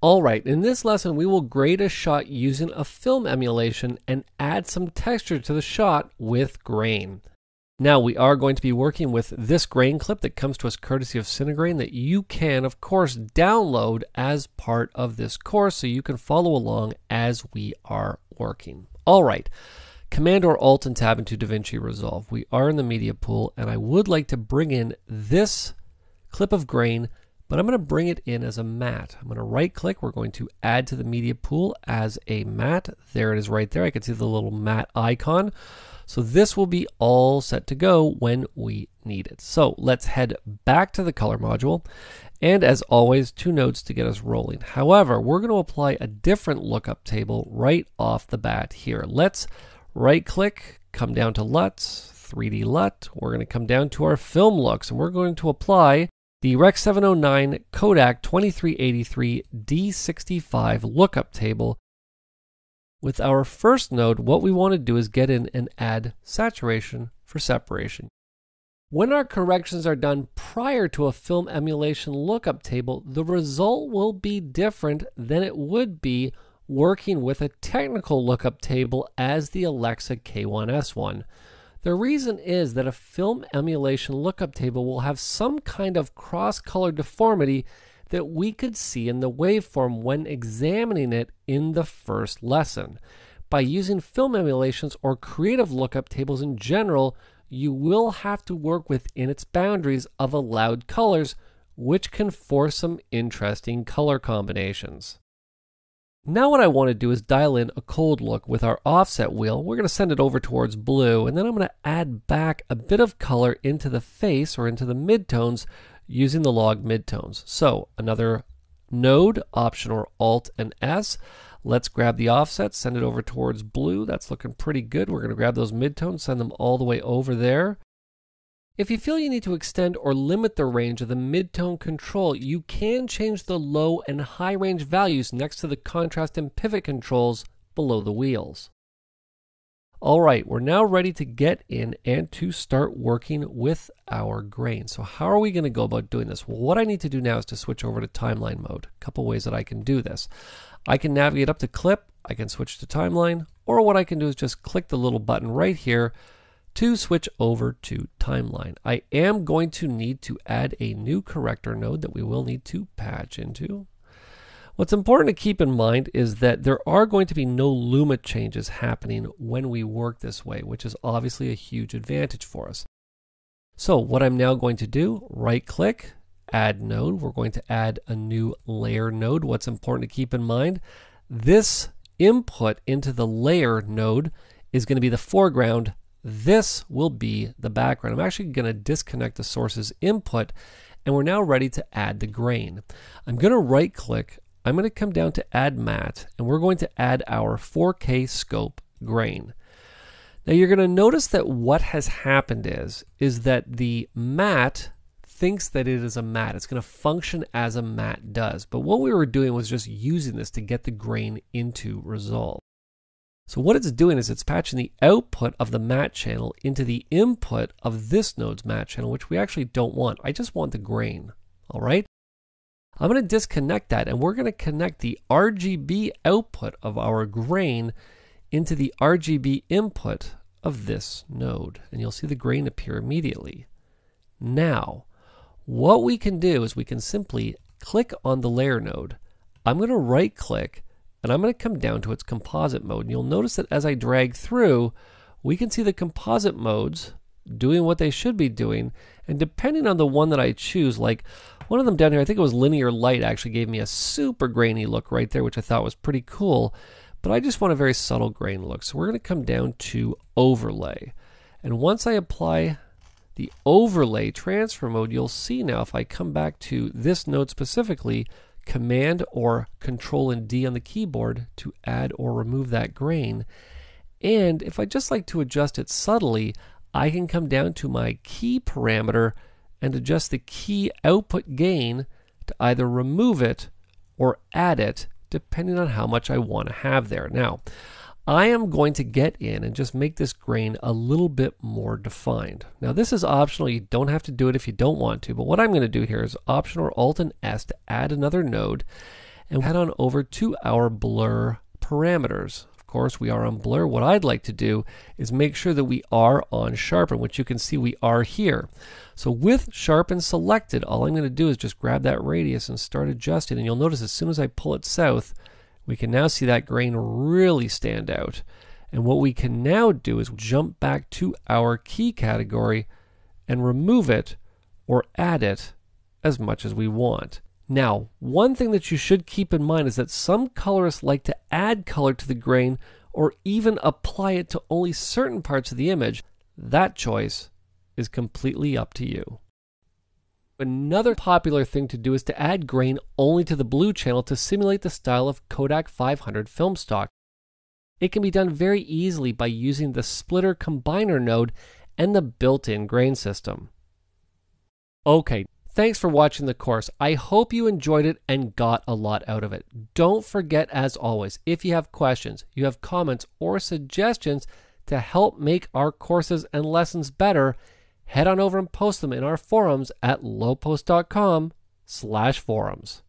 Alright, in this lesson we will grade a shot using a film emulation and add some texture to the shot with grain. Now we are going to be working with this grain clip that comes to us courtesy of Cinegrain that you can of course download as part of this course so you can follow along as we are working. Alright, Command or Alt and Tab into DaVinci Resolve. We are in the media pool and I would like to bring in this clip of grain, but I'm going to bring it in as a matte. I'm going to right click. We're going to add to the media pool as a matte. There it is right there. I can see the little matte icon. So this will be all set to go when we need it. So let's head back to the color module. And as always, 2 nodes to get us rolling. However, we're going to apply a different lookup table right off the bat here. Let's right click, come down to LUTs, 3D LUT. We're going to come down to our film looks and we're going to apply the Rec 709 Kodak 2383 D65 lookup table. With our first node, what we want to do is get in and add saturation for separation. When our corrections are done prior to a film emulation lookup table, the result will be different than it would be working with a technical lookup table as the Alexa K1S1. The reason is that a film emulation lookup table will have some kind of cross-color deformity that we could see in the waveform when examining it in the first lesson. By using film emulations or creative lookup tables in general, you will have to work within its boundaries of allowed colors, which can force some interesting color combinations. Now what I want to do is dial in a cold look with our offset wheel. We're going to send it over towards blue, and then I'm going to add back a bit of color into the face or into the midtones using the log midtones. So another node, Option or Alt and S. Let's grab the offset, send it over towards blue. That's looking pretty good. We're going to grab those midtones, send them all the way over there. If you feel you need to extend or limit the range of the midtone control, you can change the low and high range values next to the contrast and pivot controls below the wheels. Alright, we're now ready to get in and to start working with our grain. So how are we going to go about doing this? Well, what I need to do now is to switch over to timeline mode. A couple ways that I can do this. I can navigate up to clip, I can switch to timeline, or what I can do is just click the little button right here to switch over to timeline. I am going to need to add a new corrector node that we will need to patch into. What's important to keep in mind is that there are going to be no luma changes happening when we work this way, which is obviously a huge advantage for us. So what I'm now going to do, right click, add node. We're going to add a new layer node. What's important to keep in mind, this input into the layer node is going to be the foreground. This will be the background. I'm actually going to disconnect the source's input, and we're now ready to add the grain. I'm going to right click, I'm going to come down to add matte, and we're going to add our 4K scope grain. Now you're going to notice that what has happened is that the matte thinks that it is a matte. It's going to function as a matte does. But what we were doing was just using this to get the grain into Resolve. So what it's doing is it's patching the output of the matte channel into the input of this node's matte channel, which we actually don't want. I just want the grain. All right. I'm going to disconnect that, and we're going to connect the RGB output of our grain into the RGB input of this node, and you'll see the grain appear immediately. Now, what we can do is we can simply click on the layer node. I'm going to right click, and I'm going to come down to its composite mode. And you'll notice that as I drag through, we can see the composite modes doing what they should be doing. And depending on the one that I choose, like one of them down here, I think it was linear light, actually gave me a super grainy look right there, which I thought was pretty cool. But I just want a very subtle grain look. So we're going to come down to overlay. And once I apply the overlay transfer mode, you'll see now if I come back to this node specifically, Command or Control and D on the keyboard to add or remove that grain. And if I just like to adjust it subtly, I can come down to my key parameter and adjust the key output gain to either remove it or add it depending on how much I want to have there. Now, I am going to get in and just make this grain a little bit more defined. Now this is optional, you don't have to do it if you don't want to, but what I'm going to do here is Option or Alt and S to add another node, and head on over to our blur parameters. Of course, we are on blur. What I'd like to do is make sure that we are on sharpen, which you can see we are here. So with sharpen selected, all I'm going to do is just grab that radius and start adjusting. And you'll notice as soon as I pull it south, we can now see that grain really stand out. And what we can now do is jump back to our key category and remove it or add it as much as we want. Now, one thing that you should keep in mind is that some colorists like to add color to the grain or even apply it to only certain parts of the image. That choice is completely up to you. Another popular thing to do is to add grain only to the blue channel to simulate the style of Kodak 500 film stock. It can be done very easily by using the splitter combiner node and the built-in grain system. Okay, thanks for watching the course. I hope you enjoyed it and got a lot out of it. Don't forget, as always, if you have questions, you have comments or suggestions to help make our courses and lessons better, head on over and post them in our forums at lowpost.com/forums.